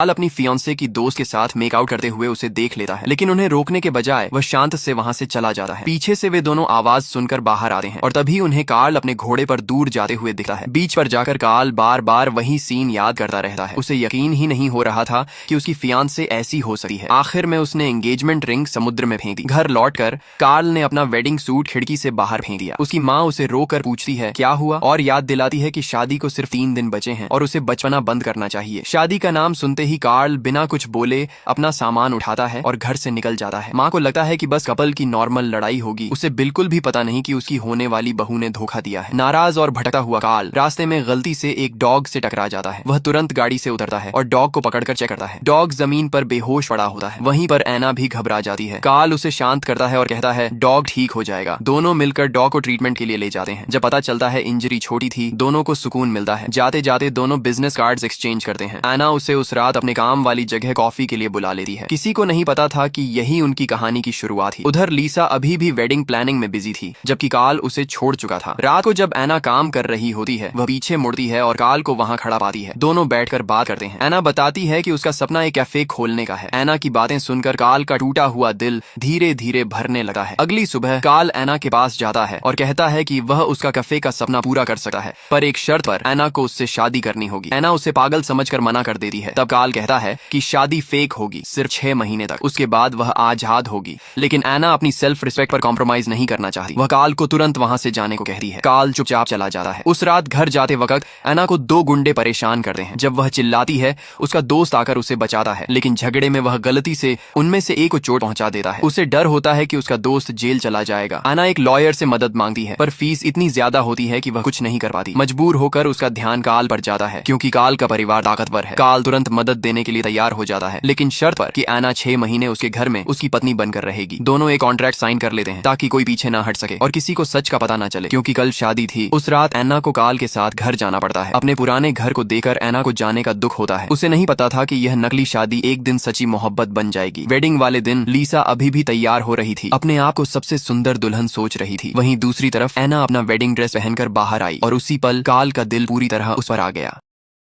काल अपनी फियांसे की दोस्त के साथ मेकआउट करते हुए उसे देख लेता है, लेकिन उन्हें रोकने के बजाय वह शांत से वहां से चला जाता है। पीछे से वे दोनों आवाज सुनकर बाहर आते हैं और तभी उन्हें कार्ल अपने घोड़े पर दूर जाते हुए दिखता है। बीच पर जाकर कार्ल बार बार वही सीन याद करता रहता है। उसे यकीन ही नहीं हो रहा था कि उसकी फियांसे ऐसी हो सकती है। आखिर में उसने एंगेजमेंट रिंग समुद्र में फेंक दी। घर लौटकर कार्ल ने अपना वेडिंग सूट खिड़की से बाहर फेंक दिया। उसकी माँ उसे रोकर पूछती है क्या हुआ और याद दिलाती है कि शादी को सिर्फ 3 दिन बचे हैं और उसे बचपना बंद करना चाहिए। शादी का नाम सुनते ही कार्ल बिना कुछ बोले अपना सामान उठाता है और घर से निकल जाता है। माँ को लगता है कि बस कपल की नॉर्मल लड़ाई होगी। उसे बिल्कुल भी पता नहीं कि उसकी होने वाली बहू ने धोखा दिया है। नाराज और भटकता हुआ कार्ल रास्ते में गलती से एक डॉग से टकरा जाता है। वह तुरंत गाड़ी से उतरता है और डॉग को पकड़कर चेक करता है। डॉग जमीन पर बेहोश पड़ा होता है। वहीं पर ऐना भी घबरा जाती है। कार्ल उसे शांत करता है और कहता है डॉग ठीक हो जाएगा। दोनों मिलकर डॉग को ट्रीटमेंट के लिए ले जाते हैं। जब पता चलता है इंजरी छोटी थी, दोनों को सुकून मिलता है। जाते जाते दोनों बिजनेस कार्ड्स एक्सचेंज करते हैं। ऐना उसे उस रात अपने काम वाली जगह कॉफी के लिए बुला लेती है। किसी को नहीं पता था कि यही उनकी कहानी की शुरुआत थी। उधर लीसा अभी भी वेडिंग प्लानिंग में बिजी थी, जबकि कार्ल उसे छोड़ चुका था। रात को जब ऐना काम कर रही होती है, वह पीछे मुड़ती है और कार्ल को वहां खड़ा पाती है। दोनों बैठकर बात करते हैं। ऐना बताती है कि उसका सपना एक कैफे खोलने का है। ऐना की बातें सुनकर कार्ल का टूटा हुआ दिल धीरे धीरे भरने लगा है। अगली सुबह कार्ल ऐना के पास जाता है और कहता है कि वह उसका कैफे का सपना पूरा कर सकता है, पर एक शर्त पर। ऐना को उससे शादी करनी होगी। ऐना उसे पागल समझकर मना कर देती है। तब कार्ल कहता है कि शादी फेक होगी, सिर्फ 6 महीने तक, उसके बाद वह आजाद होगी। लेकिन ऐना अपनी सेल्फ रिस्पेक्ट पर कॉम्प्रोमाइज नहीं करना चाहती। वह कार्ल को तुरंत वहां से जाने को कहती है। कार्ल चुपचाप चला जाता है। उस रात घर जाते वक्त ऐना को 2 गुंडे परेशान करते हैं। जब वह चिल्लाती है, उसका दोस्त आकर उसे बचाता है, लेकिन झगड़े में वह गलती से उनमें से एक को चोट पहुंचा देता है। उसे डर होता है कि उसका दोस्त जेल चला जाएगा। ऐना एक लॉयर से मदद मांगती है, पर फीस इतनी ज्यादा होती है कि वह कुछ नहीं कर पाती। मजबूर होकर उसका ध्यान कार्ल पर जाता है, क्योंकि कार्ल का परिवार ताकतवर है। कार्ल तुरंत मदद देने के लिए तैयार हो जाता है, लेकिन शर्त पर कि ऐना 6 महीने उसके घर में उसकी पत्नी बनकर रहेगी। दोनों एक कॉन्ट्रैक्ट साइन कर लेते हैं ताकि कोई पीछे ना हट सके और किसी को सच का पता ना चले, क्योंकि कल शादी थी। उस रात ऐना को कार्ल के साथ घर जाना पड़ता है। अपने पुराने घर को देखकर ऐना को जाने का दुख होता है। उसे नहीं पता था कि यह नकली शादी एक दिन सच्ची मोहब्बत बन जाएगी। वेडिंग वाले दिन लीसा अभी भी तैयार हो रही थी, अपने आप को सबसे सुंदर दुल्हन सोच रही थी। वहीं दूसरी तरफ ऐना अपना वेडिंग ड्रेस पहनकर बाहर आई और उसी पल कार्ल का दिल पूरी तरह उस पर आ गया।